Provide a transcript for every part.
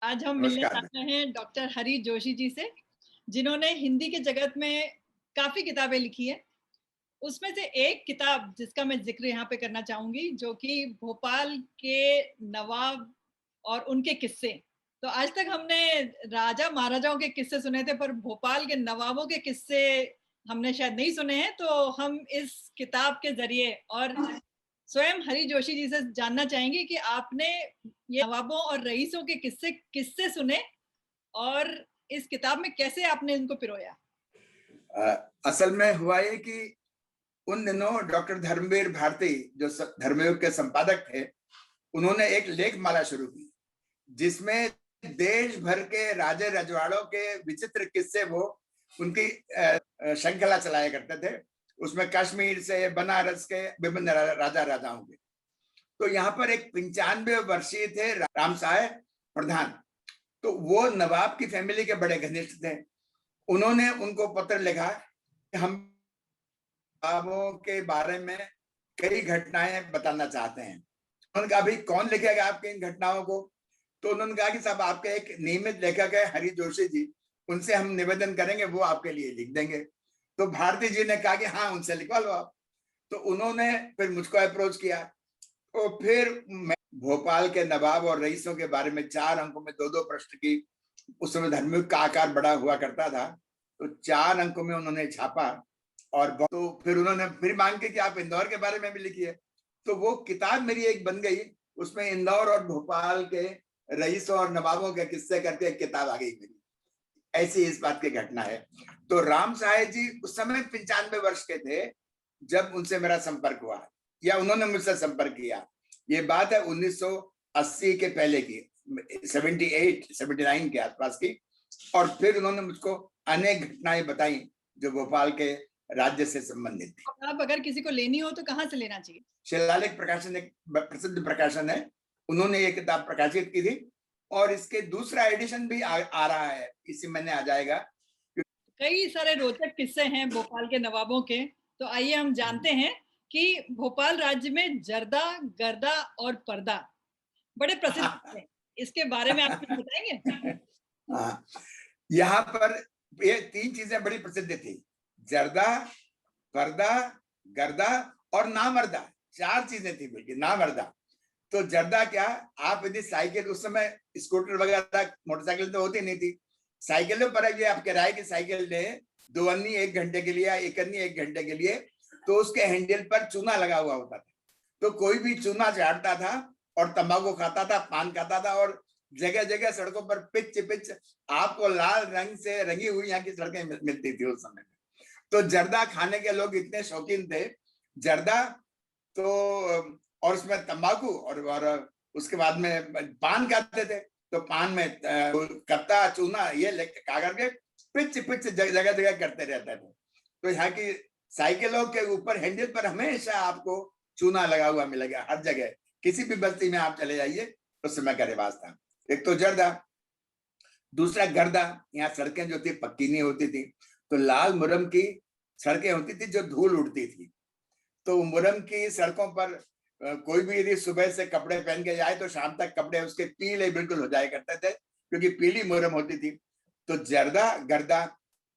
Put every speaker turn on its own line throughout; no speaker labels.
आज हम मिलने जा
नमस्कार।
रहे हैं डॉक्टर हरी जोशी जी से, जिन्होंने हिंदी के जगत में काफ़ी किताबें लिखी हैं। उसमें से एक किताब जिसका मैं ज़िक्र यहाँ पे करना चाहूँगी, जो कि भोपाल के नवाब और उनके किस्से। तो आज तक हमने राजा-महाराजाओं के किस्से सुने थे, पर भोपाल के नवाबों के किस्से हमने शायद नहीं सुने हैं। तो हम इस किताब के ज़रिए और स्वयं हरी जोशी जी से जानना चाहेंगे कि आपने ये नवाबों और रईसों के किस्से किससे सुने और इस किताब में कैसे आपने इनको पिरोया?
असल में हुआ ये कि उन दिनों डॉक्टर धर्मवीर भारती जो धर्मयुग के संपादक थे, उन्होंने एक लेख माला शुरू की जिसमें देश भर के राजे रजवाड़ों के विचित्र किस्से वो उनकी श्रृंखला चलाया करते थे। उसमें कश्मीर से बनारस के विभिन्न राजा राजाओं के। तो यहाँ पर एक 95 वर्षीय थे राम साहेब प्रधान। तो वो नवाब की फैमिली के बड़े घनिष्ठ थे। उन्होंने उनको पत्र लिखा कि हम नवाबों के बारे में कई घटनाएं बताना चाहते हैं। उन्होंने कहा भाई कौन लिखेगा आपकी इन घटनाओं को? तो उन्होंने कहा कि साहब आपके एक नियमित लेखक है हरि जोशी जी, उनसे हम निवेदन करेंगे, वो आपके लिए लिख देंगे। तो भारती जी ने कहा कि हाँ उनसे लिखवा लो आप। तो उन्होंने फिर मुझको अप्रोच किया। तो फिर मैं भोपाल के नवाब और रईसों के बारे में 4 अंकों में दो दो प्रश्न की, उस समय धर्मयुग का आकार बड़ा हुआ करता था, तो 4 अंकों में उन्होंने छापा। और तो फिर उन्होंने फिर मांग की कि आप इंदौर के बारे में भी लिखिए। तो वो किताब मेरी एक बन गई। उसमें इंदौर और भोपाल के रईसों और नवाबों के किस्से करके एक किताब आ गई मेरी। ऐसी इस बात की घटना है। तो राम साहेब जी उस समय 95 वर्ष के थे जब उनसे मेरा संपर्क हुआ, या उन्होंने मुझसे संपर्क किया। ये बात है 1980 के पहले की, 78 79 के आसपास की। और फिर उन्होंने मुझको अनेक घटनाएं बताई जो भोपाल के राज्य से संबंधित थी।
अब अगर किसी को लेनी हो तो कहाँ से लेना चाहिए?
शिलालेख प्रकाशन एक प्रसिद्ध प्रकाशन है, उन्होंने ये किताब प्रकाशित की थी। और इसके दूसरा एडिशन भी आ रहा है, इसी महीने आ जाएगा।
कई सारे रोचक किस्से हैं भोपाल के नवाबों के। तो आइए हम जानते हैं कि भोपाल राज्य में जर्दा, गर्दा और पर्दा बड़े प्रसिद्ध थे। इसके बारे में आप कुछ बताएंगे?
हाँ, यहाँ पर ये 3 चीजें बड़ी प्रसिद्ध थी: जर्दा, पर्दा, गर्दा और नामर्दा। 4 चीजें थी बल्कि नामर्दा। तो जर्दा क्या, आप यदि साइकिल, उस समय स्कूटर वगैरह मोटरसाइकिल तो होती नहीं थी, साइकिलों पर ये आप किराए की साइकिल ले, 2 अन्नी 1 घंटे के लिए या 1 अन्नी 1 घंटे के लिए, तो उसके हैंडल पर चूना लगा हुआ होता था। तो कोई भी चूना चाटता था और तंबाकू खाता था, पान खाता था। और जगह जगह सड़कों पर पिच पिच आपको लाल रंग से रंगी हुई यहाँ की सड़कें मिलती थी उस समय में। तो जर्दा खाने के लोग इतने शौकीन थे। जर्दा तो, और उसमें तंबाकू और उसके बाद में पान खाते थे। तो पान में कत्ता चूना ये लेके कागज के पिच पिच जगह जगह करते रहते थे। तो यहाँ की साइकिलों के ऊपर हैंडल पर हमेशा आपको चूना लगा हुआ मिलेगा हर जगह। किसी भी बस्ती में आप चले जाइए, उस समय का रिवाज था। एक तो जर्दा, दूसरा गर्दा। यहाँ सड़कें जो थी पक्की नहीं होती थी, तो लाल मुरम की सड़कें होती थी जो धूल उड़ती थी। तो मुरम की सड़कों पर कोई भी यदि सुबह से कपड़े पहन के जाए तो शाम तक कपड़े उसके पीले बिल्कुल हो जाया करते थे, क्योंकि पीली मुरम होती थी। तो जर्दा, गर्दा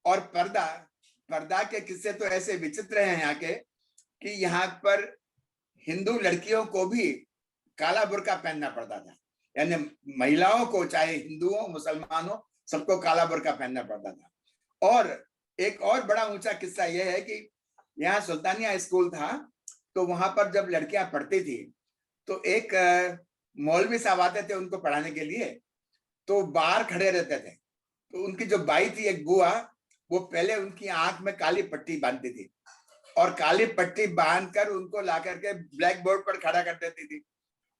और पर्दा। पर्दा के किस्से तो ऐसे विचित्र हैं यहाँ के कि यहाँ पर हिंदू लड़कियों को भी काला बुर्का पहनना पड़ता था। यानी महिलाओं को, चाहे हिंदू हो मुसलमान हो, सबको काला बुर्का पहनना पड़ता था। और एक और बड़ा ऊंचा किस्सा यह है कि यहाँ सुल्तानिया स्कूल था, तो वहां पर जब लड़कियां पढ़ती थी तो एक मौलवी साहब आते थे उनको पढ़ाने के लिए। तो बाहर खड़े रहते थे। तो उनकी जो बाई थी, एक बुआ, वो पहले उनकी आंख में काली पट्टी बांधती थी और काली पट्टी बांधकर उनको ला करके ब्लैक बोर्ड पर खड़ा कर देती थी।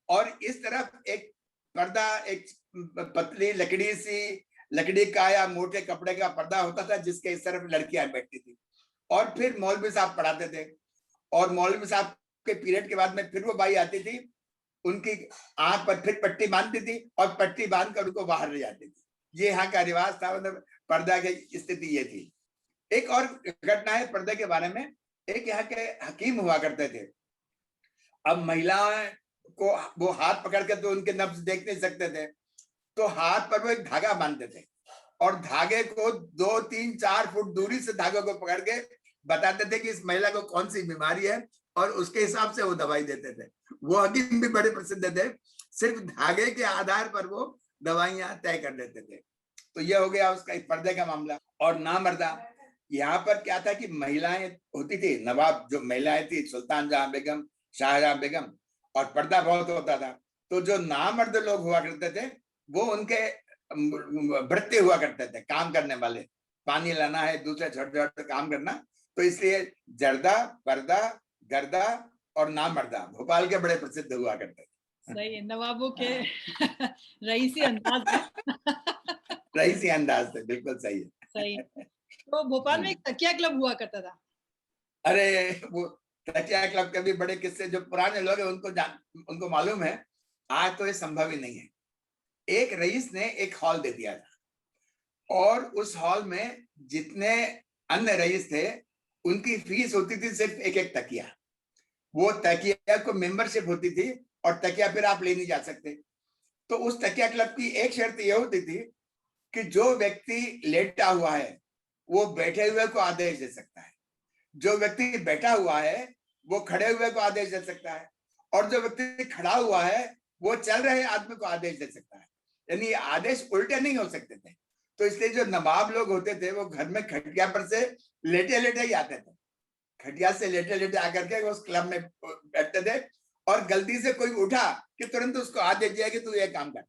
और इस तरफ एक पर्दा, एक पतली लकड़ी का या मोटे कपड़े का पर्दा होता था जिसके इस तरफ लड़कियां बैठती थी। और फिर मौलवी साहब पढ़ाते थे। और मौलवी साहब के पीरियड के बाद में फिर वो बाई आती थी, उनकी आंख पर फिर पट्टी बांधती थी और पट्टी बांधकर उनको बाहर ले जाती थी। ये यहाँ का रिवाज था। मतलब पर्दा की स्थिति ये थी। एक और घटना है पर्दे के बारे में। एक यहाँ के हकीम हुआ करते थे। अब महिलाएं को वो हाथ पकड़ के तो उनके नब्ज देख नहीं सकते थे, तो हाथ पर वो एक धागा बांधते थे और धागे को 2, 3, 4 फुट दूरी से धागे को पकड़ के बताते थे कि इस महिला को कौन सी बीमारी है और उसके हिसाब से वो दवाई देते थे। वो हकीम भी बड़े प्रसिद्ध थे, सिर्फ धागे के आधार पर वो दवाइयां तय कर देते थे। तो ये हो गया उसका पर्दे का मामला। और नामर्दा, यहाँ पर क्या था कि महिलाएं होती थी, नवाब जो महिलाएं थी, सुल्तान जहां बेगम, शाहजहां बेगम, और पर्दा बहुत होता था। तो जो नामर्द लोग हुआ करते थे वो उनके भृत्य हुआ करते थे, काम करने वाले, पानी लाना है, दूसरे छोटे छोटे काम करना। तो इसलिए जर्दा, पर्दा, गर्दा और नामर्दा भोपाल के बड़े प्रसिद्ध हुआ करते थे।
सही है, नवाबों के रईसी अंदाज है।
रईसी अंदाज थे, बिल्कुल सही है।
सही। तो भोपाल में एक तकिया क्लब हुआ करता था।
अरे वो तकिया क्लब के भी बड़े किस्से, जो पुराने लोग हैं उनको मालूम है। आज तो ये संभव ही नहीं है। एक रईस ने एक हॉल दे दिया था और उस हॉल में जितने अन्य रईस थे उनकी फीस होती थी सिर्फ एक एक तकिया। वो तकिया को मेंबरशिप होती थी और तकिया फिर आप ले नहीं जा सकते। तो उस तकिया क्लब की एक शर्त यह होती थी कि जो व्यक्ति लेटा हुआ है वो बैठे हुए को आदेश दे सकता है, जो व्यक्ति बैठा हुआ है वो खड़े हुए को आदेश दे सकता है, और जो व्यक्ति खड़ा हुआ है वो चल रहे आदमी को आदेश दे सकता है। यानी आदेश उल्टे नहीं हो सकते थे। तो इसलिए जो नवाब लोग होते थे वो घर में खटिया पर से लेटे लेटे ही आते थे, खटिया से लेटे लेटे आकर के उस क्लब में बैठते थे, और गलती से कोई उठा कि तुरंत उसको आदेश दिया कि तू ये काम कर।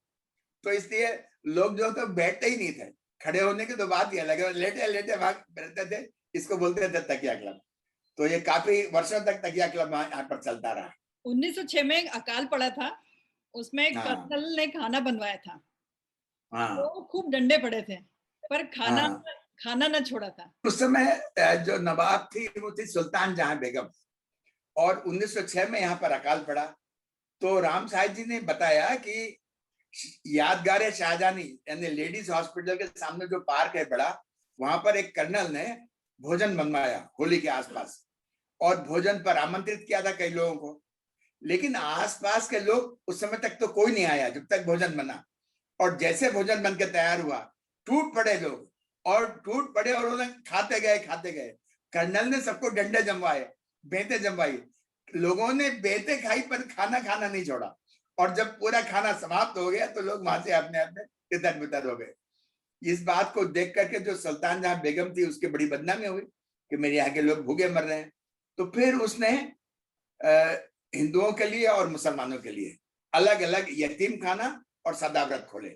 तो इसलिए लोग जो तो बैठते ही नहीं थे, खड़े होने की तो बात ही अलग है, लेटे लेटे भाग बैठते थे। इसको बोलते थे तकिया क्लब। तो ये काफी वर्षों तक तकिया क्लब यहाँ पर चलता रहा।
1906 में एक अकाल पड़ा था, उसमें कर्नल ने खाना बनवाया था। तो खूब डंडे पड़े थे, पर खाना न छोड़ा था।
उस समय जो नवाब थी वो थी सुल्तान जहां बेगम, और 1906 में यहाँ पर अकाल पड़ा। तो राम साहिब जी ने बताया कि यादगार शाहजहानी यानी लेडीज हॉस्पिटल के सामने जो पार्क है बड़ा, वहां पर एक कर्नल ने भोजन बनवाया होली के आसपास, और भोजन पर आमंत्रित किया था कई लोगों को। लेकिन आसपास के लोग उस समय तक तो कोई नहीं आया जब तक भोजन बना। और जैसे भोजन बन के तैयार हुआ टूट पड़े लोग, और टूट पड़े और उन्हें खाते गए। कर्नल ने सबको डंडे जमवाए, बेंते जमवाई। लोगों ने बेंते खाई पर खाना नहीं छोड़ा। और जब पूरा खाना समाप्त हो गया तो लोग वहां से अपने अपने तितर बितर हो गए। इस बात को देख करके जो सुल्तान जहां बेगम थी उसकी बड़ी बदनामी हुई कि मेरे यहाँ के लोग भूखे मर रहे हैं। तो फिर उसने हिंदुओं के लिए और मुसलमानों के लिए अलग अलग यतीम खाना और सदाव्रत खोले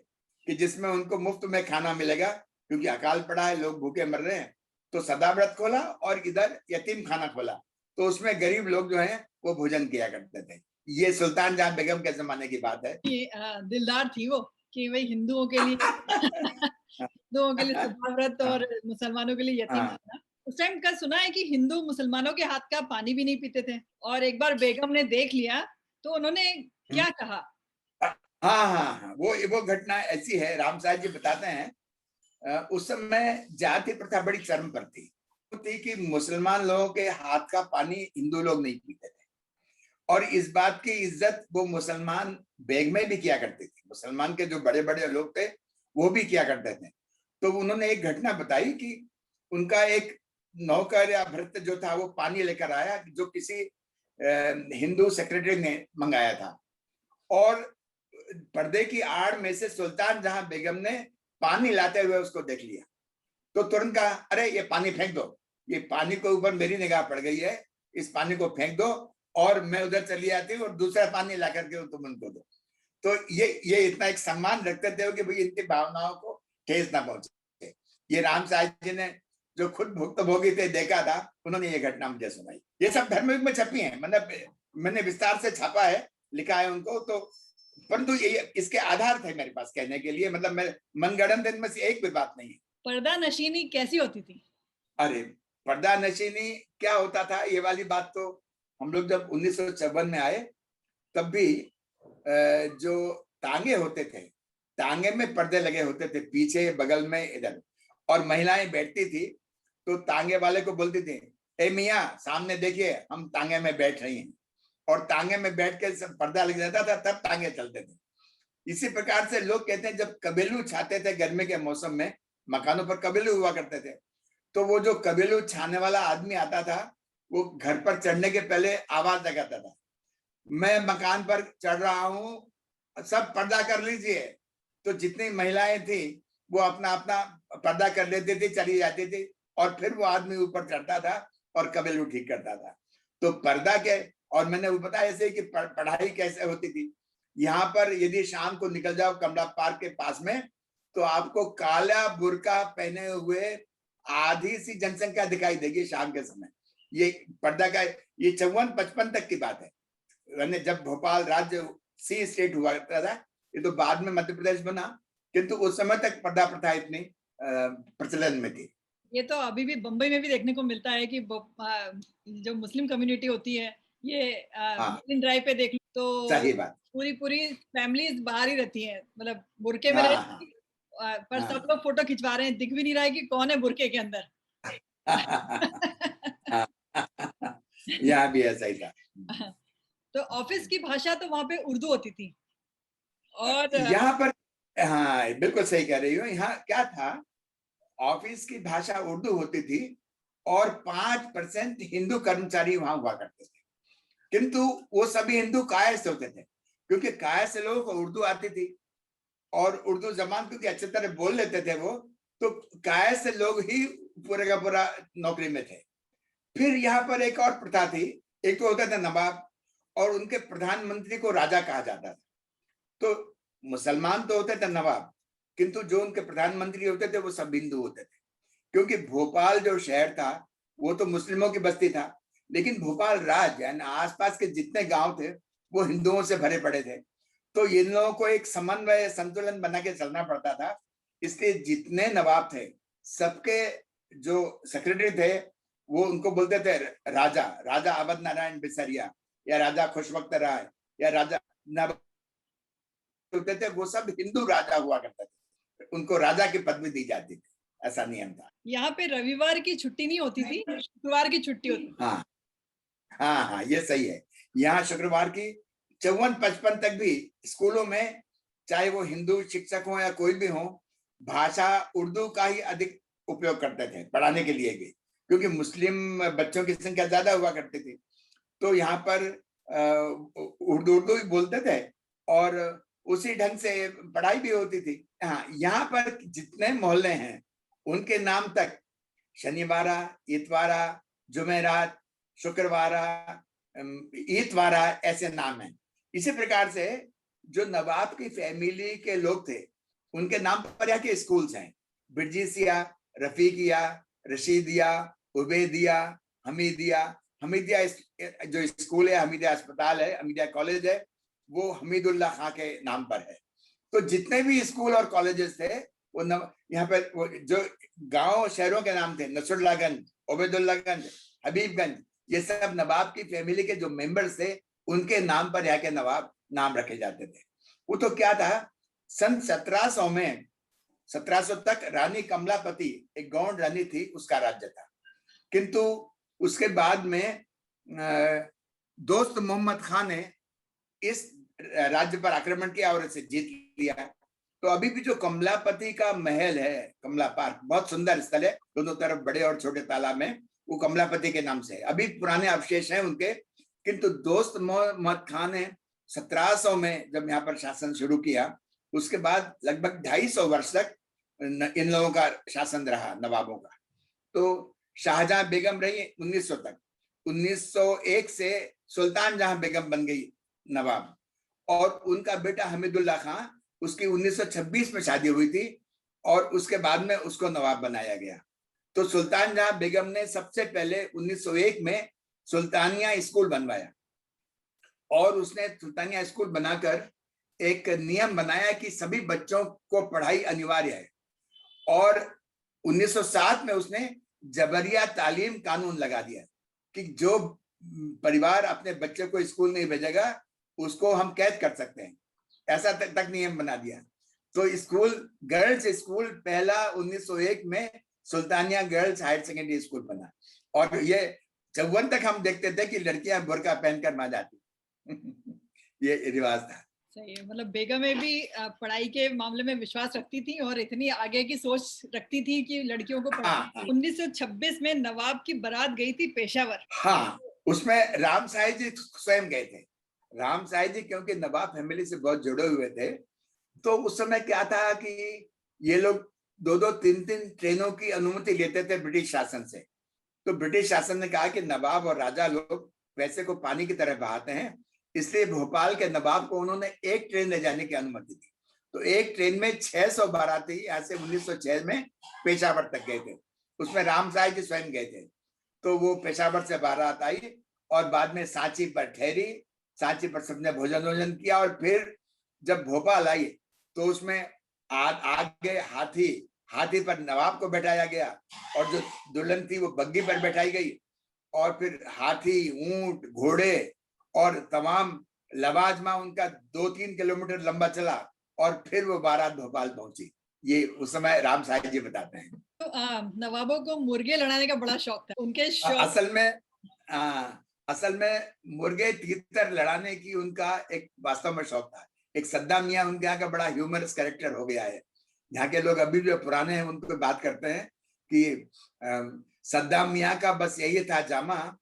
कि जिसमें उनको मुफ्त में खाना मिलेगा, क्योंकि अकाल पड़ा है, लोग भूखे मर रहे हैं। तो सदाव्रत खोला और इधर यतीम खाना खोला, तो उसमें गरीब लोग जो हैं वो भोजन किया करते थे। ये सुल्तान जहां बेगम के जमाने की बात है।
दिलदार थी वो कि भाई हिंदुओं के लिए हिंदुओं के लिए सदाव्रत और मुसलमानों के लिए यतीम खाना। उस टाइम का सुना है कि हिंदू मुसलमानों के हाथ का पानी भी नहीं पीते थे, और एक बार बेगम ने देख लिया तो उन्होंने क्या कहा?
हाँ, वो घटना ऐसी है, राम साहब जी बताते हैं उस समय जाति प्रथा बड़ी चरम पर थी कि मुसलमान लोगों के हाथ का पानी हिंदू लोग नहीं पीते थे, और इस बात की इज्जत वो मुसलमान बेग में भी किया करते थे। मुसलमान के जो बड़े बड़े लोग थे वो भी किया करते थे। तो उन्होंने एक घटना बताई कि उनका एक नौकर या भृत्य जो था वो पानी लेकर आया, जो किसी हिंदू सेक्रेटरी ने मंगाया था, और पर्दे की आड़ में से सुल्तान जहां बेगम ने पानी लाते हुए उसको देख लिया। तो तुरंत कहा, अरे ये पानी फेंक दो, ये पानी के ऊपर मेरी निगाह पड़ गई है, इस पानी को फेंक दो और मैं उधर चली आती हूँ और दूसरा पानी ला करके तुम उनको दो। तो ये इतना एक सम्मान रखते थे कि भाई इनकी भावनाओं को ठेस ना पहुंचे। ये राम साहिब जी ने जो खुद भुक्तभोगी थे देखा था, उन्होंने ये घटना मुझे सुनाई। ये सब धर्मयुग में छपी है, मतलब मैंने विस्तार से छापा है, लिखा है उनको। तो परंतु ये इसके आधार थे मेरे पास कहने के लिए, मतलब मैं मनगढ़ंत इनमें से एक भी बात नहीं है।
पर्दा नशीनी कैसी होती थी?
अरे पर्दा नशीनी क्या होता था, ये वाली बात तो हम लोग जब 1954 में आए तब भी जो तांगे होते थे, तांगे में पर्दे लगे होते थे, पीछे बगल में इधर, और महिलाएं बैठती थी तो तांगे वाले को बोलती थी, ए मियाँ सामने देखिए हम तांगे में बैठ रही हैं, और तांगे में बैठ के पर्दा लग जाता था, तब तांगे चलते थे। इसी प्रकार से लोग कहते हैं जब कबेलू छाते थे गर्मी के मौसम में, मकानों पर कबेलू हुआ करते थे, तो वो जो कबेलू छाने वाला आदमी आता था वो घर पर चढ़ने के पहले आवाज लगाता था, मैं मकान पर चढ़ रहा हूँ, सब पर्दा कर लीजिए। तो जितनी महिलाएं थी वो अपना अपना पर्दा कर लेती थी, चली जाती थी, और फिर वो आदमी ऊपर चढ़ता था और कबेलू ठीक करता था। तो पर्दा के, और मैंने वो बताया ऐसे कि पढ़ाई कैसे होती थी। यहाँ पर यदि शाम को निकल जाओ कमला पार्क के पास में, तो आपको काला बुर्का पहने हुए आधी सी जनसंख्या दिखाई देगी शाम के समय। ये पर्दा का, ये 54-55 तक की बात है, जब भोपाल राज्य सी स्टेट हुआ करता था। ये तो बाद में मध्य प्रदेश बना, किंतु उस समय तक पर्दा प्रथा इतनी प्रचलन में थी।
ये तो अभी भी बंबई में भी देखने को मिलता है कि जो मुस्लिम कम्युनिटी होती है, ये मरीन ड्राइव पे देख लो तो
सही बात,
पूरी पूरी फैमिलीज बाहर ही रहती हैं, मतलब बुरके में
हाँ,
पर सब लोग फोटो खिंचवा रहे हैं, दिख भी नहीं रहा है कि कौन है बुरके के अंदर।
यहाँ भी ऐसा ही था।
तो ऑफिस की भाषा तो वहां पे उर्दू होती थी, और
यहाँ पर, हाँ बिल्कुल सही कह रही हो, यहाँ क्या था, ऑफिस की भाषा उर्दू होती थी और 5% हिंदू कर्मचारी वहां हुआ करते थे, किंतु वो सभी हिंदू कायस्थ होते थे, क्योंकि कायस्थ लोगों को उर्दू आती थी और उर्दू जबान क्योंकि अच्छी तरह बोल लेते थे वो, तो कायस्थ लोग ही पूरे का पूरा नौकरी में थे। फिर यहाँ पर एक और प्रथा थी, एक तो होता था नवाब, और उनके प्रधानमंत्री को राजा कहा जाता था। तो मुसलमान तो होते थे नवाब, किंतु जो उनके प्रधानमंत्री होते थे वो सब हिंदू होते थे, क्योंकि भोपाल जो शहर था वो तो मुस्लिमों की बस्ती था, लेकिन भोपाल राज्य यानी आसपास के जितने गांव थे वो हिंदुओं से भरे पड़े थे। तो इन लोगों को एक समन्वय संतुलन बना के चलना पड़ता था। इसलिए जितने नवाब थे सबके जो सेक्रेटरी थे वो उनको बोलते थे राजा, राजा अवध नारायण बिसरिया या राजा खुशवक्त राय या राजा नवाब होते थे, वो सब हिंदू राजा हुआ करते थे, उनको राजा की पदवी दी जाती थी, ऐसा नियम था।
यहाँ पे रविवार की छुट्टी नहीं होती थी, शुक्रवार की छुट्टी होती थी।
हाँ हाँ हाँ, ये सही है। यहाँ शुक्रवार की 54-55 तक भी स्कूलों में, चाहे वो हिंदू शिक्षक हो या कोई भी हो, भाषा उर्दू का ही अधिक उपयोग करते थे पढ़ाने के लिए भी, क्योंकि मुस्लिम बच्चों की संख्या ज्यादा हुआ करती थी। तो यहाँ पर उर्दू उर्दू ही बोलते थे और उसी ढंग से पढ़ाई भी होती थी। हाँ, यहाँ पर जितने मोहल्ले हैं उनके नाम तक शनिवारा, इतवारा, जुमेरात, शुक्रवारा, ईतवारा ऐसे नाम हैं। इसी प्रकार से जो नवाब की फैमिली के लोग थे उनके नाम पर यहाँ के स्कूल्स हैं, बिरजीसिया, रफीकिया, रशीदिया, उबैदिया, हमीदिया। हमीदिया जो स्कूल है, हमीदिया अस्पताल है, हमीदिया कॉलेज है, वो हमीदुल्लाह खां के नाम पर है। तो जितने भी स्कूल और कॉलेजेस थे वो यहाँ पे वो जो गांव शहरों के नाम थे, नसरुल्लाहगंज, उबैदुल्लाहगंज, हबीबगंज, ये सब नवाब की फैमिली के जो मेंबर्स थे उनके नाम पर यहाँ के नवाब नाम रखे जाते थे। वो तो क्या था, सन 1700 में, 1700 तक रानी कमलापति एक गौंड रानी थी, उसका राज्य था। किंतु उसके बाद में दोस्त मोहम्मद खान ने इस राज्य पर आक्रमण किया और इसे जीत लिया। तो अभी भी जो कमलापति का महल है, कमला पार्क, बहुत सुंदर स्थल है, दोनों तरफ बड़े और छोटे तालाब में, वो कमलापति के नाम से है। अभी पुराने अवशेष हैं उनके। किंतु दोस्त मोहम्मद खान ने 1700 में जब यहाँ पर शासन शुरू किया, उसके बाद लगभग 250 वर्ष तक इन लोगों का शासन रहा, नवाबों का। तो शाहजहां बेगम रही 1900 तक, 1901 से सुल्तान जहां बेगम बन गई नवाब, और उनका बेटा हमीदुल्लाह खां, उसकी 1926 में शादी हुई थी और उसके बाद में उसको नवाब बनाया गया। तो सुल्तान जहां बेगम ने सबसे पहले 1901 में सुल्तानिया स्कूल बनवाया और उसने सुल्तानिया स्कूल बनाकर एक नियम बनाया कि सभी बच्चों को पढ़ाई अनिवार्य है, और 1907 में उसने जबरिया तालीम कानून लगा दिया कि जो परिवार अपने बच्चे को स्कूल नहीं भेजेगा उसको हम कैद कर सकते हैं, ऐसा तक नियम बना दिया। तो स्कूल, गर्ल्स स्कूल पहला 1901 में Sultania girls higher secondary school बना, और ये 54 तक हम देखते थे कि लड़कियां बुर्का पहनकर वहां जाती ये रिवाज था।
सही है, मतलब बेगमें भी पढ़ाई के मामले में विश्वास रखती थी और इतनी आगे की सोच रखती थी कि लड़कियों को पढ़ाना। 1926 में नवाब की बारात गई थी पेशावर।
हाँ, उसमें राम साई जी स्वयं गए थे। राम साई जी क्योंकि नवाब फैमिली से बहुत जुड़े हुए थे, तो उस समय क्या था कि ये लोग 2-2, 3-3 ट्रेनों की अनुमति लेते थे ब्रिटिश शासन से। तो ब्रिटिश शासन ने कहा कि नवाब और राजा लोग पैसे को पानी की तरह बहाते हैं, इसलिए भोपाल के नवाब को उन्होंने एक ट्रेन ले जाने की अनुमति दी। तो एक ट्रेन में 600 बाराती यहाँ से 1906 में पेशावर तक गए थे। उसमें राम साई जी स्वयं गए थे। तो वो पेशावर से बारात आई और बाद में सांची पर ठहरी। सांची पर सबने भोजन वोजन किया और फिर जब भोपाल आई तो उसमें आगे हाथी पर नवाब को बैठाया गया और जो दुल्हन थी वो बग्गी पर बैठाई गई और फिर हाथी, ऊंट, घोड़े और तमाम लवाजमा उनका 2-3 किलोमीटर लंबा चला और फिर वो बारात भोपाल पहुंची। ये उस समय राम साई जी बताते हैं।
तो नवाबों को मुर्गे लड़ाने का बड़ा शौक था। उनके शौक
असल में मुर्गे तीतर लड़ाने की उनका एक वास्तव में शौक था। एक सद्दाम मियां उनके यहाँ का बड़ा ह्यूमरस कैरेक्टर हो गया है। यहाँ के लोग अभी जो पुराने हैं उनको बात करते हैं कि सद्दाम मियां का बस यही था जामा,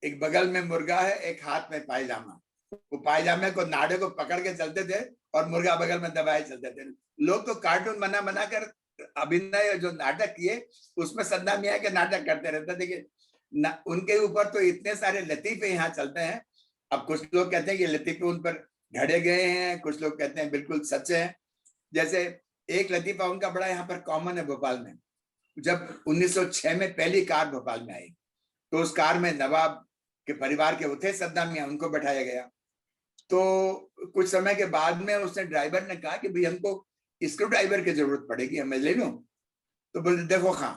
एक बगल में मुर्गा है, एक हाथ में पायजामा। वो पायजामे को नाड़े को पकड़ के चलते थे और मुर्गा बगल में दबाए चलते थे। लोग तो कार्टून बना कर अभिनय जो नाटक किए उसमें सद्दाम मियां के नाटक करते रहते। देखिए उनके ऊपर तो इतने सारे लतीफे यहाँ चलते हैं। अब कुछ लोग कहते हैं कि लतीफे उन पर घड़े गए हैं, कुछ लोग कहते हैं बिल्कुल सच है। जैसे एक लतीफा उनका बड़ा यहाँ पर कॉमन है भोपाल में। जब 1906 में पहली कार भोपाल में आई तो उस कार में नवाब के परिवार के वो थे सद्दाम मियां, उनको बैठाया गया। तो कुछ समय के बाद में उसने ड्राइवर ने कहा कि भाई हमको स्क्रू ड्राइवर की जरूरत पड़ेगी, हमें ले लूं। तो बोले देखो खां,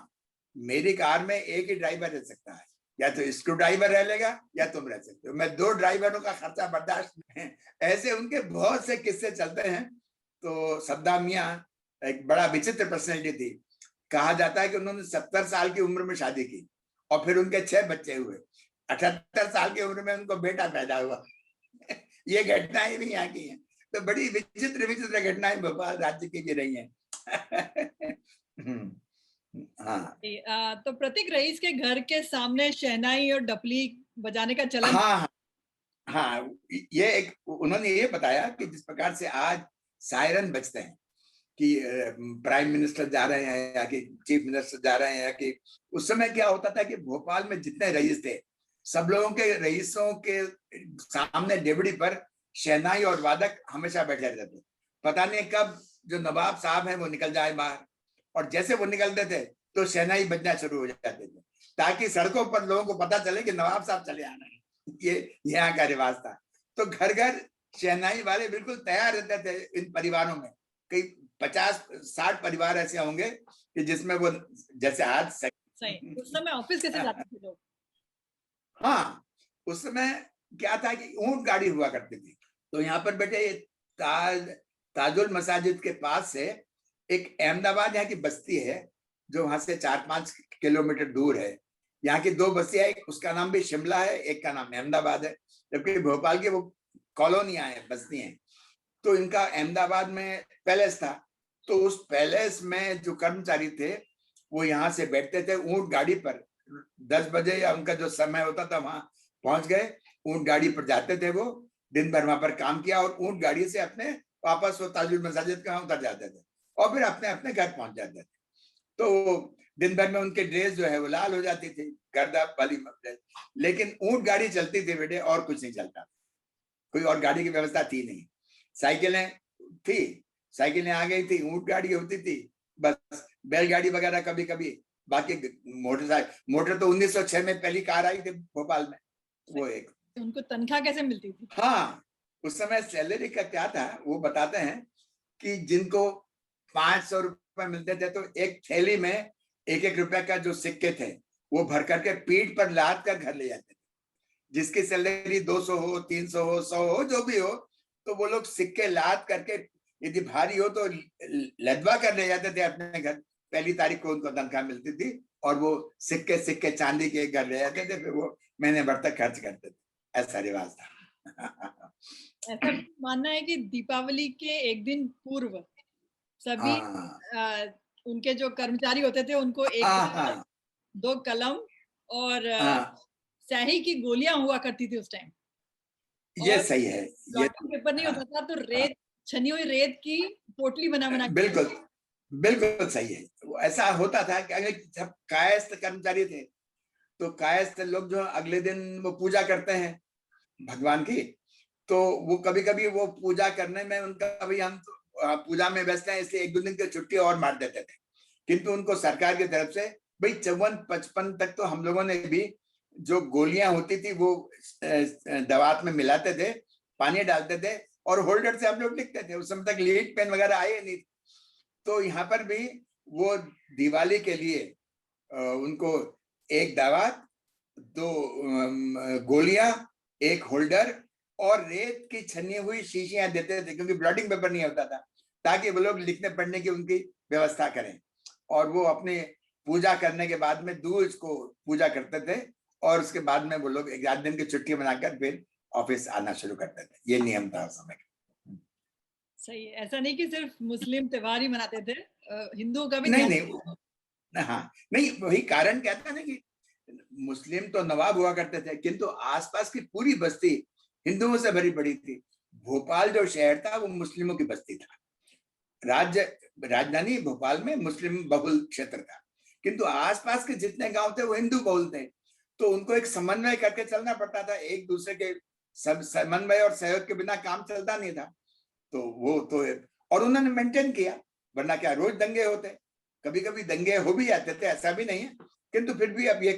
मेरी कार में एक ही ड्राइवर रह सकता है, या तो स्क्रू ड्राइवर रह लेगा या तुम रह सकते हो, मैं 2 ड्राइवरों का खर्चा बर्दाश्त नहीं। ऐसे उनके बहुत से किस्से चलते हैं। तो सद्दाम मियां एक बड़ा विचित्र पर्सनैलिटी थी। कहा जाता है कि उन्होंने 70 साल की उम्र में शादी की और फिर उनके 6 बच्चे हुए। 78 साल की उम्र में उनको बेटा पैदा हुआ। ये घटनाएं भी यहाँ की हैं। तो बड़ी विचित्र विचित्र घटनाएं भोपाल राज्य की भी रही हैं।
हाँ। तो प्रत्येक रईस के घर के सामने शहनाई और डपली बजाने का चलन।
हाँ, ये एक उन्होंने ये बताया कि जिस प्रकार से आज सायरन बजते हैं कि प्राइम मिनिस्टर जा रहे हैं या कि चीफ मिनिस्टर जा रहे हैं, या कि उस समय क्या होता था कि भोपाल में जितने रईस थे सब लोगों के रईसों के सामने डेवड़ी पर शहनाई और वादक हमेशा बैठे रहते थे। पता नहीं कब जो नवाब साहब हैं वो निकल जाए बाहर, और जैसे वो निकलते थे तो शहनाई बजना शुरू हो जाते थे ताकि सड़कों पर लोगों को पता चले कि नवाब साहब चले आ रहे हैं। ये यहाँ का रिवाज था। तो घर घर शहनाई वाले बिल्कुल तैयार रहते थे। इन परिवारों में कई 50-60 परिवार ऐसे होंगे कि जिसमें वो जैसे आज
सही। उस समय ऑफिस कैसे जाते थे लोग?
हाँ, उस समय क्या था कि ऊंट गाड़ी हुआ करती थी। तो यहाँ पर बेटे ताजुल मसाजिद के पास से एक अहमदाबाद यहाँ की बस्ती है जो वहां से 4-5 किलोमीटर दूर है। यहाँ की 2 बस्तियां, एक उसका नाम भी शिमला है, एक का नाम अहमदाबाद है, जबकि भोपाल की वो कॉलोनियां हैं, बस्ती हैं। तो इनका अहमदाबाद में पैलेस था। तो उस पैलेस में जो कर्मचारी थे वो यहाँ से बैठते थे ऊंट गाड़ी पर। 10 बजे या उनका जो समय होता था वहां पहुंच गए, ऊंट गाड़ी पर जाते थे। वो दिन भर वहां पर काम किया और ऊंट गाड़ी से अपने वापस वो ताजुल मसाजिद के वहां उतर जाते थे और फिर अपने अपने घर पहुंच जाते थे। तो दिन भर में उनके ड्रेस जो है वो लाल हो जाती थी, गर्दा वाली। लेकिन ऊंट गाड़ी चलती थी बेटे, और कुछ नहीं चलता। कोई और गाड़ी की व्यवस्था थी नहीं। साइकिलें थी, साइकिलें आ गई थी, ऊंट गाड़ी होती थी, बस बैलगाड़ी वगैरह कभी कभी। बाकी मोटर तो 1906 में पहली कार आई थी भोपाल में, वो एक।
उनको तनख्वाह कैसे मिलती थी?
हाँ, उस समय सैलरी का क्या था वो बताते हैं कि जिनको 500 रुपए मिलते थे तो एक थैली में 1-1 रुपए का जो सिक्के थे वो भर करके पीठ पर लाद कर घर ले जाते थे। जिसकी सैलरी 200 हो, 300 हो, 100 हो, जो भी हो, तो वो लोग सिक्के लाद करके यदि भारी हो तो लदवा कर ले जाते थे अपने घर। पहली तारीख को उनको तनख्वाह मिलती थी और वो सिक्के चांदी के घर ले जाते थे, फिर वो महीने भर तक खर्च करते थे। ऐसा रिवाज था।
ऐसा मानना है कि दीपावली के एक दिन पूर्व सभी
हाँ
उनके जो कर्मचारी होते थे उनको एक
हाँ
कागज,
हाँ
दो कलम और
हाँ,
स्याही की गोलियां हुआ करती थी उस टाइम,
ये
और
सही है ये।
ब्लॉटिंग पेपर नहीं
हाँ
होता था तो
हाँ,
रेत, छनी हुई रेत की पोटली बना बना के
बिल्कुल बिल्कुल सही है। वो ऐसा होता था कि अगर जब कायस्थ कर्मचारी थे तो कायस्थ लोग जो अगले दिन वो पूजा करते हैं भगवान की, तो वो कभी कभी वो पूजा करने में उनका, अभी हम तो पूजा में व्यस्त हैं इसलिए एक दो दिन की छुट्टी और मार देते थे, किंतु उनको सरकार की तरफ से भाई 54-55 तक तो हम लोगों ने भी जो गोलियां होती थी वो दवात में मिलाते थे, पानी डालते थे और होल्डर से हम लोग लिखते थे। उस समय तक लीड पेन वगैरह आए नहीं। तो यहाँ पर भी वो दिवाली के लिए उनको एक दावत, दो गोलियां, एक होल्डर और रेत की छनी हुई शीशियां देते थे, क्योंकि ब्लॉटिंग पेपर नहीं होता था, ताकि वो लोग लिखने पढ़ने की उनकी व्यवस्था करें। और वो अपने पूजा करने के बाद में दूज को पूजा करते थे और उसके बाद में वो लोग 11 दिन की छुट्टी बनाकर फिर ऑफिस आना शुरू करते थे। ये नियम था उस समय।
सही है, ऐसा नहीं कि सिर्फ मुस्लिम त्योहार ही मनाते थे, हिंदुओं का भी
नहीं
ध्यान।
नहीं, हाँ नहीं, वही कारण कहता है ना कि मुस्लिम तो नवाब हुआ करते थे, किंतु आसपास की पूरी बस्ती हिंदुओं से भरी पड़ी थी। भोपाल जो शहर था वो मुस्लिमों की बस्ती था। राज्य राजधानी भोपाल में मुस्लिम बहुल क्षेत्र था, किंतु आसपास के जितने गांव थे वो हिंदू बहुल थे। तो उनको एक समन्वय करके चलना पड़ता था, एक दूसरे के सब समन्वय और सहयोग के बिना काम चलता नहीं था। तो वो तो, और उन्होंने मेंटेन किया, वरना क्या रोज दंगे होते। कभी कभी दंगे हो भी जाते थे, ऐसा भी नहीं है, किंतु फिर भी अब ये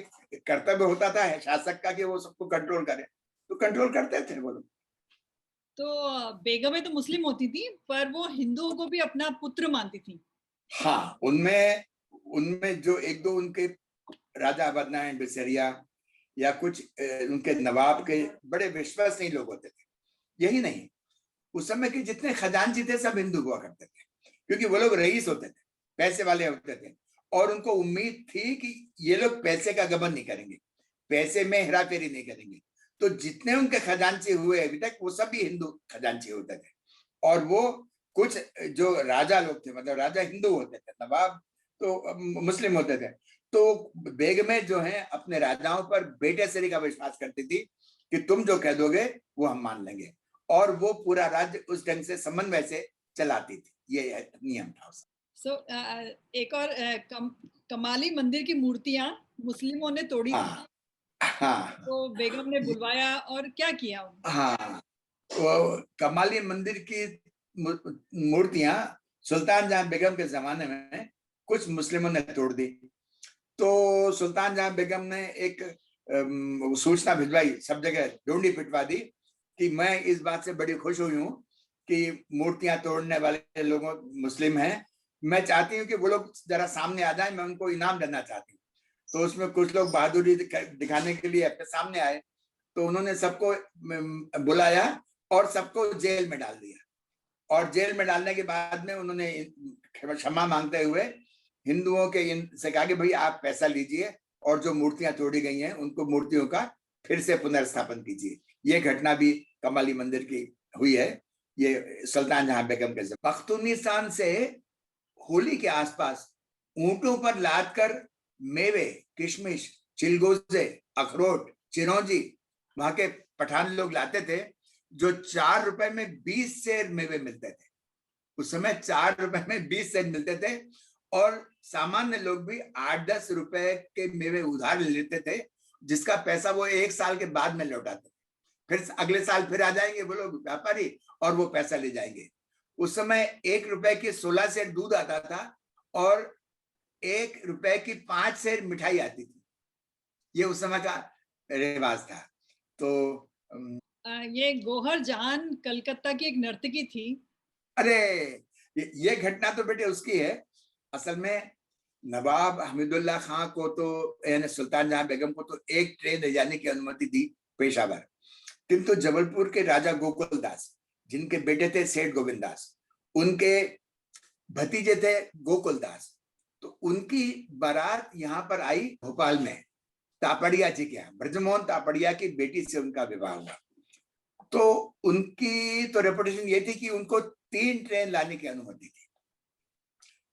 कर्तव्य होता था शासक का कि वो सबको कंट्रोल करे, तो कंट्रोल करते थे वो लोग।
तो बेगमें तो मुस्लिम होती थी पर वो हिंदुओं को भी अपना पुत्र मानती थी।
हाँ, उनमें उनमें जो एक दो उनके राजा बदनारायण बिसरिया या कुछ उनके नवाब के बड़े विश्वसनीय लोग होते थे। यही नहीं, उस समय के जितने खजांची थे सब हिंदू हुआ करते थे, क्योंकि वो लोग रईस होते थे, पैसे वाले होते थे, और उनको उम्मीद थी कि ये लोग पैसे का गबन नहीं करेंगे, पैसे में हेराफेरी नहीं करेंगे। तो जितने उनके खजांची हुए अभी तक वो सभी हिंदू खजांची होते थे। और वो कुछ जो राजा लोग थे, मतलब राजा हिंदू होते थे, नवाब तो मुस्लिम होते थे। तो बेगमें जो है अपने राजाओं पर बेटे सरी का विश्वास करती थी कि तुम जो कह दोगे वो हम मान लेंगे, और वो पूरा राज्य उस ढंग से समन्वय से चलाती थी। ये नियम था उसका।
एक और कमाली मंदिर की मूर्तियां मुस्लिमों ने तोड़ी थी,
हाँ हाँ
तो बेगम ने बुलवाया और क्या किया।
हाँ, वो कमाली मंदिर की मूर्तियां सुल्तान जहां बेगम के जमाने में कुछ मुस्लिमों ने तोड़ दी। तो सुल्तान जहां बेगम ने एक सूचना भिजवाई, सब जगह ढूंढी पिटवा दी कि मैं इस बात से बड़ी खुश हुई हूँ कि मूर्तियां तोड़ने वाले लोगों मुस्लिम हैं, मैं चाहती हूँ कि वो लोग जरा सामने आ जाएं, मैं उनको इनाम देना चाहती हूँ। तो उसमें कुछ लोग बहादुरी दिखाने के लिए अपने सामने आए, तो उन्होंने सबको बुलाया और सबको जेल में डाल दिया। और जेल में डालने के बाद में उन्होंने क्षमा मांगते हुए हिंदुओं के इनसे कहा कि भाई आप पैसा लीजिए और जो मूर्तियां तोड़ी गई हैं उनको मूर्तियों का फिर से पुनर्स्थापन कीजिए। ये घटना भी कमाली मंदिर की हुई है, ये सुल्तान जहां बेगम के पख्तूनिस्तान से होली के आसपास ऊंटों पर लाद कर मेवे, किशमिश, चिलगोजे, अखरोट, चिरौंजी वहां के पठान लोग लाते थे, जो 4 रुपए में 20 सेर मेवे मिलते थे। उस समय 4 रुपए में 20 सेर मिलते थे, और सामान्य लोग भी 8-10 रुपए के मेवे उधार लेते थे, जिसका पैसा वो 1 साल के बाद में लौटाते। फिर अगले साल फिर आ जाएंगे वो लोग व्यापारी और वो पैसा ले जाएंगे। उस समय 1 रुपए की 16 सेर दूध आता था और 1 रुपए की 5 सेर मिठाई आती थी। ये उस समय का रिवाज था। तो
ये गोहर जहान कलकत्ता की एक नर्तकी थी।
अरे ये घटना तो बेटे उसकी है। असल में नवाब हमीदुल्लाह खां को तो यानी सुल्तान जहां बेगम को तो एक ट्रेन ले जाने की अनुमति दी पेशावर, किंतु जबलपुर के राजा गोकुल दास जिनके बेटे थे सेठ गोविंद दास, उनके भतीजे थे गोकुल दास, तो उनकी बारात यहाँ पर आई भोपाल में तापड़िया जी के यहाँ। ब्रजमोहन तापड़िया की बेटी से उनका विवाह हुआ। तो उनकी तो रेपुटेशन ये थी कि उनको 3 ट्रेन लाने की अनुमति थी।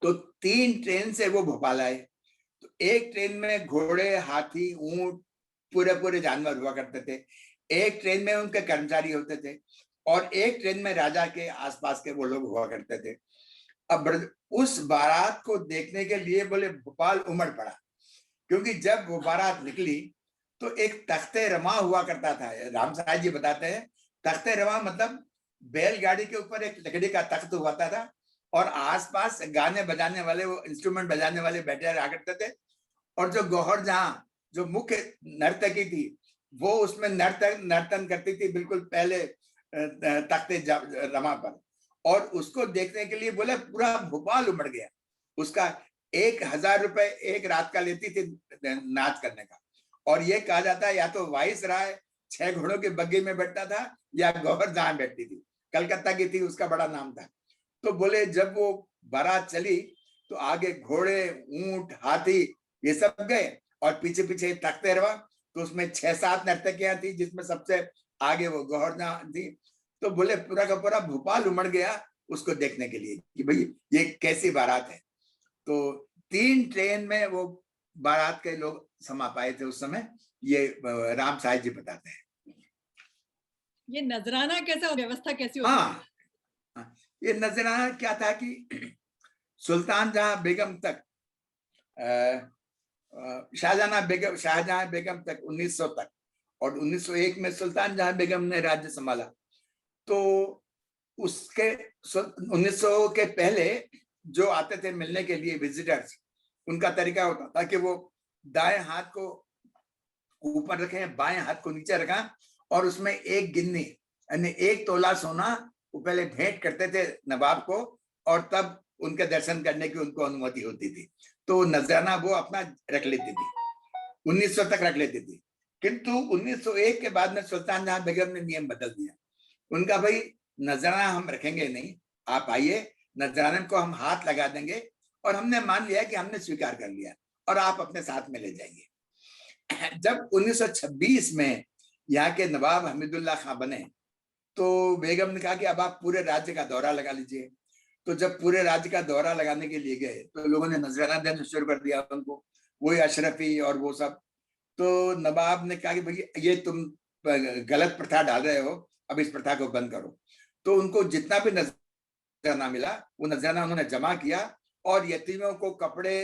तो 3 ट्रेन से वो भोपाल आए। तो एक ट्रेन में घोड़े, हाथी, ऊंट, पूरे पूरे जानवर हुआ करते थे। एक ट्रेन में उनके कर्मचारी होते थे और एक ट्रेन में राजा के आसपास के वो लोग हुआ करते थे। अब उस बारात को देखने के लिए बोले भोपाल उमड़ पड़ा, क्योंकि जब वो बारात निकली तो एक तख्ते रमा हुआ करता था। राम साहब जी बताते हैं, तख्ते रमा मतलब बैलगाड़ी के ऊपर एक लकड़ी का तख्त हुआ था और आसपास गाने बजाने वाले, वो इंस्ट्रूमेंट बजाने वाले बैठे रहा करते थे। और जो गौहर जहां जो मुख्य नर्तकी थी वो उसमें नर्तन करती थी बिल्कुल पहले तख्ते रमा पर। और उसको देखने के लिए बोले पूरा भोपाल उमड़ गया। उसका 1,000 रुपए एक रात का लेती थी नाच करने का। और ये कहा जाता है या तो वाइस राय 6 घोड़ों के बग्घी में बैठता था या गौहर जहां बैठती थी, कलकत्ता की थी, उसका बड़ा नाम था। तो बोले जब वो बारात चली तो आगे घोड़े, ऊंट, हाथी ये सब गए और पीछे पीछे तख्ते रवा। तो उसमें 6-7 नर्तकियां थी जिसमें सबसे आगे वो गौहर थी। तो बोले पूरा का पूरा भोपाल उमड़ गया उसको देखने के लिए कि भाई ये कैसी बारात है। तो 3 ट्रेन में वो बारात के लोग समा पाए थे उस समय, ये राम साहब जी बताते हैं।
ये नजराना कैसा, व्यवस्था कैसी होती
हाँ, ये नजराना क्या था कि सुल्तान जहां बेगम तक, शाहजहां बेगम तक 1900 तक, और 1901 में सुल्तान जहां बेगम ने राज्य संभाला। तो उसके 1900 के पहले जो आते थे मिलने के लिए विजिटर्स, उनका तरीका होता था कि वो दाएं हाथ को ऊपर रखें, बाएं हाथ को नीचे रखा और उसमें एक गिन्नी यानी 1 तोला सोना वो पहले भेंट करते थे नवाब को, और तब उनके दर्शन करने की उनको अनुमति होती थी। तो नजराना वो अपना रख लेती थी, 1900 तक रख लेती थी। किंतु 1901 के बाद में सुल्तान जहां बेगम ने नियम बदल दिया। उनका भाई नजराना हम रखेंगे नहीं, आप आइए, नजराने को हम हाथ लगा देंगे और हमने मान लिया कि हमने स्वीकार कर लिया और आप अपने साथ में ले जाइए। जब 1926 में यहाँ के नवाब हमीदुल्लाह खां बने तो बेगम ने कहा कि अब आप पूरे राज्य का दौरा लगा लीजिए। तो जब पूरे राज्य का दौरा लगाने के लिए गए तो लोगों ने नजराना देना शुरू कर दिया उनको, वही अशरफी और वो सब। तो नवाब ने कहा कि भाई ये तुम गलत प्रथा डाल रहे हो, अब इस प्रथा को बंद करो। तो उनको जितना भी नजराना मिला वो नजराना उन्होंने जमा किया और यतीमों को कपड़े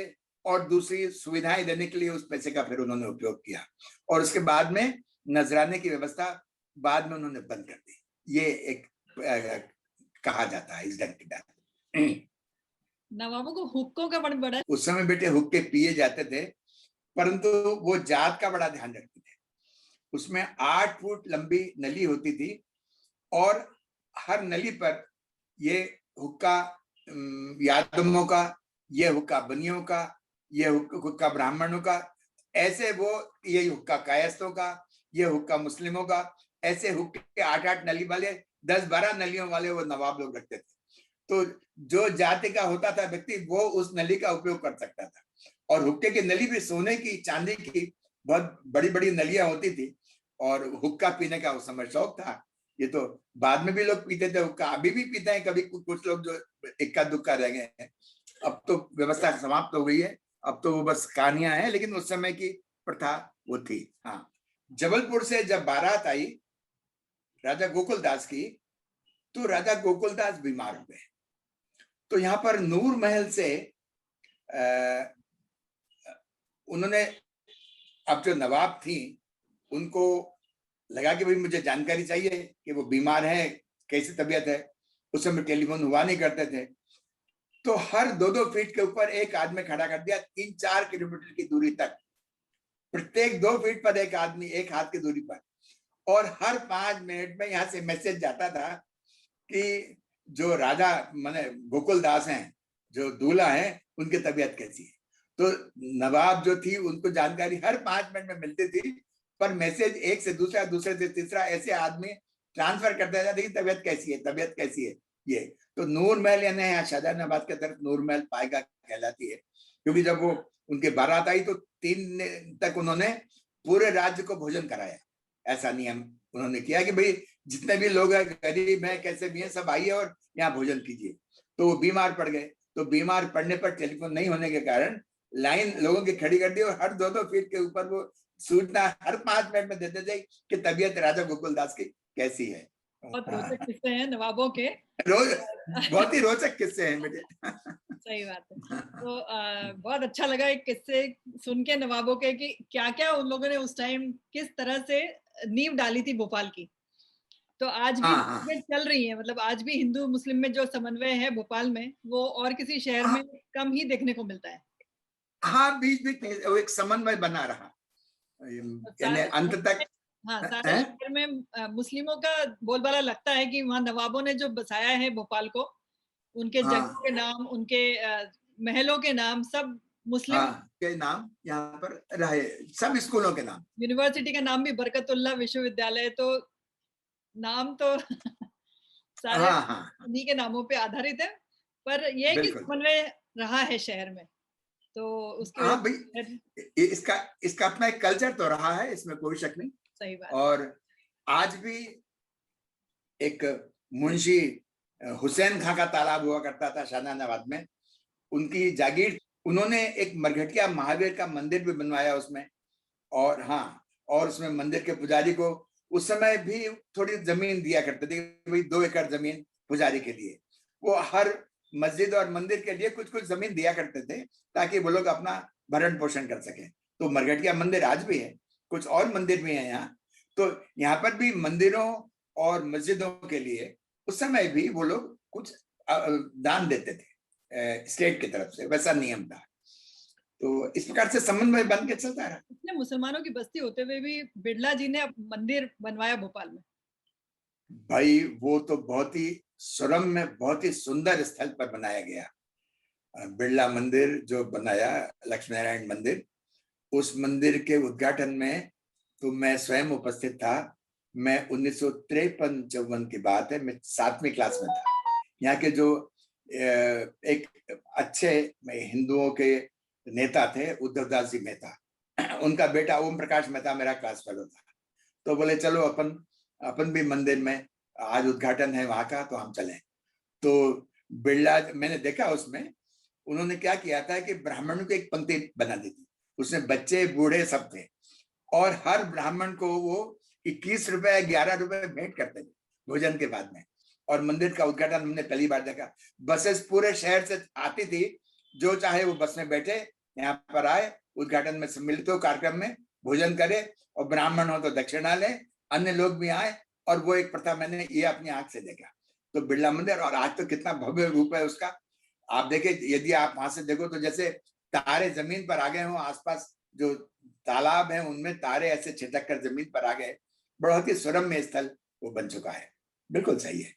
और दूसरी सुविधाएं देने के लिए उस पैसे का फिर उन्होंने उपयोग किया। और उसके बाद में नजराने की व्यवस्था बाद में उन्होंने बंद कर दी। ये एक कहा जाता है इस ढंग की बात।
नवाबों को हुक्कों का बड़ा
उस समय बेटे हुक्के पिए जाते थे, परंतु वो जात का बड़ा ध्यान रखते थे। उसमें 8 फुट लंबी नली होती थी और हर नली पर ये हुक्का यादवों का, ये हुक्का बनियों का, ये हुक्का ब्राह्मणों का, ऐसे वो ये हुक्का कायस्थों का, ये हुक्का मुस्लिमों का, ऐसे हुक्के 8-8 नली वाले, 10-12 नलियों वाले वो नवाब लोग रखते थे। तो जो जाति का होता था व्यक्ति वो उस नली का उपयोग कर सकता था। और हुक्के की नली भी सोने की, चांदी की बहुत बड़ी बड़ी नलियां होती थी और हुक्का पीने का उस समय शौक था। ये तो बाद में भी लोग पीते थे हुक्का, अभी भी पीते हैं कभी कुछ लोग जो इक्का दुक्का रह गए हैं। अब तो व्यवस्था समाप्त हो गई है, अब तो वो बस कहानियां हैं, लेकिन उस समय की प्रथा वो थी। हाँ, जबलपुर से जब बारात आई राजा गोकुलदास की, तो राजा गोकुलदास बीमार हो गए। तो यहाँ पर नूर महल से उन्होंने, अब जो नवाब थी उनको लगा कि भाई मुझे जानकारी चाहिए कि वो बीमार है, कैसी तबीयत है। उस समय टेलीफोन हुआ नहीं करते थे। तो हर 2-2 फीट के ऊपर एक आदमी खड़ा कर दिया, 3-4 किलोमीटर की दूरी तक, प्रत्येक 2 फीट पर एक आदमी, एक हाथ की दूरी पर। और हर 5 मिनट में यहाँ से मैसेज जाता था कि जो राजा माने गोकुलदास हैं, जो दूल्हा है, उनकी तबीयत कैसी है। तो नवाब जो थी उनको जानकारी हर 5 मिनट में मिलती थी, पर मैसेज एक से दूसरा, दूसरे से तीसरा, ऐसे आदमी ट्रांसफर करते जाते कि तबीयत कैसी है, तबीयत कैसी है। ये तो नूर महल यानी यहाँ शाहजहानाबाद की तरफ नूर महल पाएगा कहलाती है, क्योंकि जब वो उनके बारात आई तो 3 दिन तक उन्होंने पूरे राज्य को भोजन कराया। ऐसा नियम उन्होंने किया कि भाई जितने भी लोग हैं, गरीब हैं, कैसे भी हैं, सब आइए और यहाँ भोजन कीजिए। तो वो बीमार पड़ गए, तो बीमार पड़ने पर टेलीफोन नहीं होने के कारण लाइन लोगों की खड़ी कर दी और हर 2-2 फीट के ऊपर वो सूचना हर 5 मिनट में देते थे कि तबीयत राजा गोकुलदास की कैसी है।
बहुत रोचक किस्से हैं नवाबों के।
रोज बहुत ही रोचक किस्से हैं बेटे।
सही बात है। तो बहुत अच्छा लगा एक किस्से सुन के नवाबों के, कि क्या क्या उन लोगों ने उस टाइम किस तरह से नींव डाली थी भोपाल की। तो आज भी
हाँ हाँ
चल रही है, मतलब आज भी हिंदू मुस्लिम में जो समन्वय है भोपाल में, वो और किसी शहर में कम ही देखने को मिलता है।
हाँ, बीच बीच वो एक समन्वय बना रहा, यानी अंत तक।
हाँ, सारे शहर में मुस्लिमों का बोलबाला लगता है कि वहाँ नवाबों ने जो बसाया है भोपाल को, उनके जगह के नाम, उनके महलों के नाम सब मुस्लिम।
के नाम यहाँ पर रहे, सब स्कूलों के नाम।
यूनिवर्सिटी का नाम भी बरकतुल्लाह विश्वविद्यालय, तो नाम तो सारे उन्हीं के नामों पे आधारित है। पर यह कि समन्वय रहा है शहर में, तो उसकी
हाँ भाई, इसका अपना एक कल्चर तो रहा है, इसमें कोई शक नहीं।
सही बात।
और आज भी एक मुंशी हुसैन खां का तालाब हुआ करता था शाहजहानाबाद में, उनकी जागीर, उन्होंने एक मरघटिया महावीर का मंदिर भी बनवाया उसमें। और हाँ, और उसमें मंदिर के पुजारी को उस समय भी थोड़ी जमीन दिया करते थे, भाई 2 एकड़ जमीन पुजारी के लिए। वो हर मस्जिद और मंदिर के लिए कुछ कुछ जमीन दिया करते थे ताकि वो लोग अपना भरण पोषण कर सके। तो मरघटिया मंदिर आज भी है, कुछ और मंदिर भी हैं यहाँ। तो यहाँ पर भी मंदिरों और मस्जिदों के लिए उस समय भी वो लोग कुछ दान देते थे स्टेट की तरफ से, वैसा नियम था। तो इस प्रकार से समन्वय बन के चलता रहा।
इतने मुसलमानों की बस्ती होते हुए भी बिरला जी ने मंदिर बनवाया भोपाल में।
भाई वो तो बहुत ही सुरम्य, बहुत ही सुंदर स्थल पर बनाया गया बिरला मंदिर जो बनाया, लक्ष्मी नारायण मंदिर। उस मंदिर के उद्घाटन में तो मैं स्वयं उपस्थित था। मैं 1953-54 की बात है, मैं 7वीं क्लास में था। यहाँ के जो एक अच्छे हिंदुओं के नेता थे उद्धव दास जी मेहता, उनका बेटा ओम प्रकाश मेहता मेरा क्लास फेलो था। तो बोले चलो अपन भी मंदिर में, आज उद्घाटन है वहां का, तो हम चलें। तो बिरला, मैंने देखा उसमें उन्होंने क्या किया था कि ब्राह्मणों की एक पंक्ति बना दी थी, उसमें बच्चे बूढ़े सब थे, और हर ब्राह्मण को वो 21 रुपए 11 रुपए भेंट करते थे भोजन के बाद में। और मंदिर का उद्घाटन हमने पहली बार देखा। बसेस पूरे शहर से आती थी, जो चाहे वो बस में बैठे यहाँ पर आए, उद्घाटन में सम्मिलित हो, कार्यक्रम में भोजन करे, और ब्राह्मण हो तो दक्षिणा ले, अन्य लोग भी आए। और वो एक प्रथा मैंने ये अपनी आंख से देखा। तो बिरला मंदिर, और आज तो कितना भव्य रूप है उसका। आप देखें, यदि आप वहां से देखो तो जैसे तारे जमीन पर आ गए हो, आसपास जो तालाब है उनमें तारे ऐसे छिटक कर जमीन पर आ गए। बहुत ही सुरम्य स्थल वो बन चुका है। बिल्कुल सही है,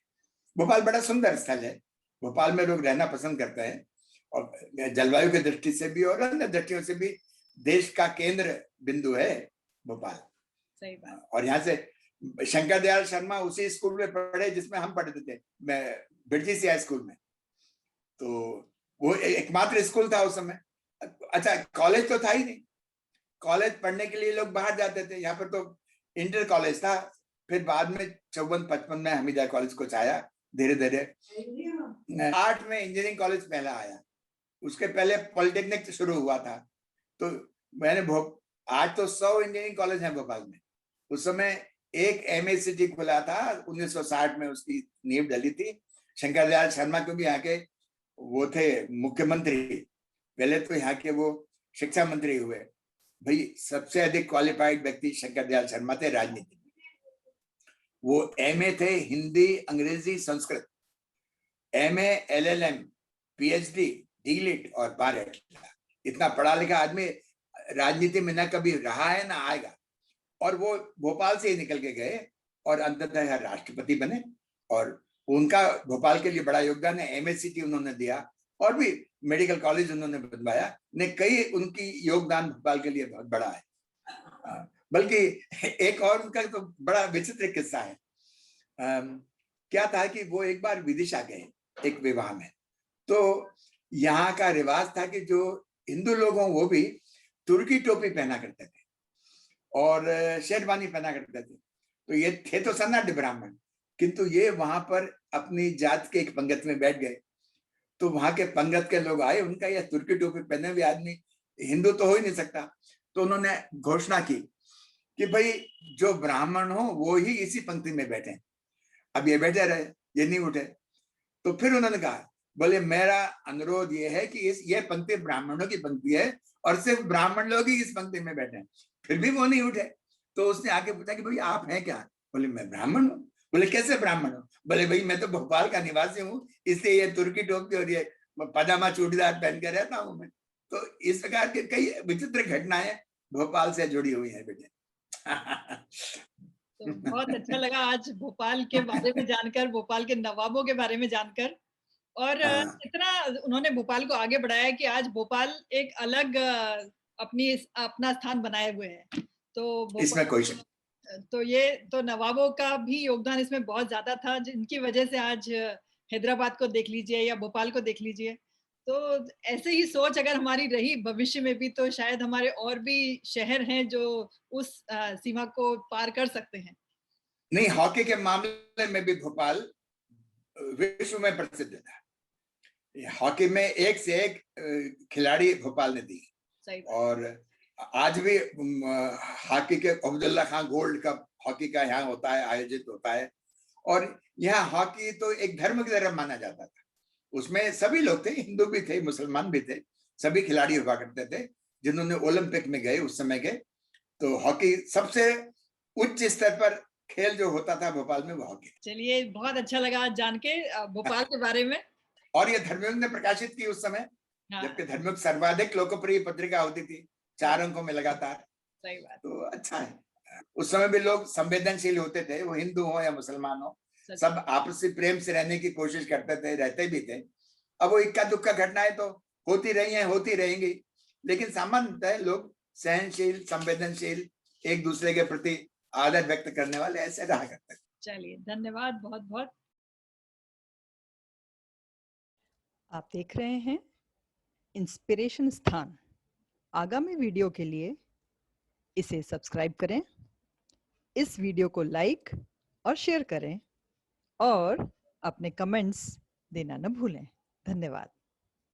भोपाल बड़ा सुंदर स्थल है। भोपाल में लोग रहना पसंद करते हैं, और जलवायु की दृष्टि से भी और अन्य दृष्टियों से भी देश का केंद्र बिंदु है भोपाल।
सही बात।
और यहाँ से शंकर दयाल शर्मा उसी स्कूल में पढ़े जिसमें हम पढ़ते थे, मैं बिरजी सिया स्कूल में। तो वो एकमात्र स्कूल था उस समय। अच्छा, कॉलेज तो था ही नहीं, कॉलेज पढ़ने के लिए लोग बाहर जाते थे। यहाँ पर तो इंटर कॉलेज था, फिर बाद में 54-55 में हमीदा कॉलेज कुछ आया धीरे धीरे। 8 में इंजीनियरिंग कॉलेज पहला आया, उसके पहले पॉलिटेक्निक शुरू हुआ था। तो मैंने आज तो 100 इंजीनियरिंग कॉलेज हैं भोपाल में। उस समय एक MA खुला था, 1960 में उसकी नींव डली थी। शंकर दयाल शर्मा क्योंकि यहाँ के वो थे मुख्यमंत्री, पहले तो यहाँ के वो शिक्षा मंत्री हुए। भाई सबसे अधिक क्वालिफाइड व्यक्ति शंकर दयाल शर्मा थे राजनीति में। वो MA थे हिंदी, अंग्रेजी, Sanskrit, MA, LLM, PhD, DLiT और बार। इतना पढ़ा लिखा आदमी राजनीति में न कभी रहा है ना आएगा। और वो भोपाल से ही निकल के गए और अंततः राष्ट्रपति बने। और उनका भोपाल के लिए बड़ा योगदान है। MSc उन्होंने दिया और भी मेडिकल कॉलेज उन्होंने बनवाया ने, कई उनकी योगदान भोपाल के लिए बहुत बड़ा है। बल्कि एक और उनका तो बड़ा विचित्र किस्सा है। क्या था कि वो एक बार विदिशा गए एक विवाह में। तो यहाँ का रिवाज था कि जो हिंदू लोग हों वो भी तुर्की टोपी पहना करते थे और शेरवानी पहना करते थे। तो ये थे तो सन्नाटे ब्राह्मण, किंतु ये वहां पर अपनी जात के एक पंगत में बैठ गए, तो वहां के पंगत के लोग आए, उनका यह तुर्की टोपी पहने हुए आदमी हिंदू तो हो ही नहीं सकता, तो उन्होंने घोषणा की कि भाई जो ब्राह्मण हो वो ही इसी पंक्ति में बैठे। अब ये बैठे रहे, ये नहीं उठे, तो फिर उन्होंने कहा, बोले मेरा अनुरोध ये है कि ये पंक्ति ब्राह्मणों की पंक्ति है और सिर्फ ब्राह्मण लोग ही इस पंक्ति में बैठे। फिर भी वो नहीं उठे, तो उसने आके पूछा कि भाई आप हैं क्या? बोले मैं ब्राह्मण हूँ। बोले कैसे ब्राह्मण हो? बोले भाई मैं तो भोपाल का निवासी हूँ, इसलिए ये तुर्की टोपी और ये पजामा चूड़ीदार पहन के रहता हूँ मैं। तो इस प्रकार के कई विचित्र घटनाएं भोपाल से जुड़ी हुई है बेटे।
तो बहुत अच्छा लगा आज भोपाल के बारे में जानकर, भोपाल के नवाबों के बारे में जानकर, और इतना उन्होंने भोपाल को आगे बढ़ाया कि आज भोपाल एक अलग अपना स्थान बनाए हुए है। तो
इसमें कोई शक,
तो ये तो नवाबों का भी योगदान इसमें बहुत ज्यादा था, जिनकी वजह से आज हैदराबाद को देख लीजिए या भोपाल को देख लीजिए। तो ऐसे ही सोच अगर हमारी रही भविष्य में भी, तो शायद हमारे और भी शहर हैं जो उस सीमा को पार कर सकते हैं।
नहीं, हॉकी के मामले में भी भोपाल विश्व में प्रसिद्ध था। हॉकी में एक से एक खिलाड़ी भोपाल ने दी, और आज भी हॉकी के Abdullah Khan gold cup hockey का यहाँ होता है, आयोजित होता है। और यहाँ हॉकी तो एक धर्म की तरह माना जाता था, उसमें सभी लोग थे, हिंदू भी थे, मुसलमान भी थे, सभी खिलाड़ी हुआ करते थे जिन्होंने ओलंपिक में गए उस समय गए। तो हॉकी सबसे उच्च स्तर पर खेल जो होता था भोपाल में वो हॉकी।
चलिए, बहुत अच्छा लगा जान के भोपाल के बारे में।
और ये धर्मयुग ने प्रकाशित की उस समय, जबकि धर्मयुग सर्वाधिक लोकप्रिय पत्रिका होती थी, 4 अंकों में लगातार।
सही बात।
तो अच्छा है, उस समय भी लोग संवेदनशील होते थे, वो हिंदू हो या मुसलमान हो, सब आपसी प्रेम से रहने की कोशिश करते थे, रहते भी थे। अब वो इक्का दुक्का घटनाएं तो होती रही हैं, होती रहेंगी, लेकिन सामान्यतः लोग सहनशील, संवेदनशील, एक दूसरे के प्रति आदर व्यक्त करने वाले ऐसे रहा करते थे।
चलिए, धन्यवाद बहुत बहुत।
आप देख रहे हैं इंस्पिरेशन स्थान। आगामी वीडियो के लिए इसे सब्सक्राइब करें, इस वीडियो को लाइक और शेयर करें, और अपने कमेंट्स देना न भूलें। धन्यवाद।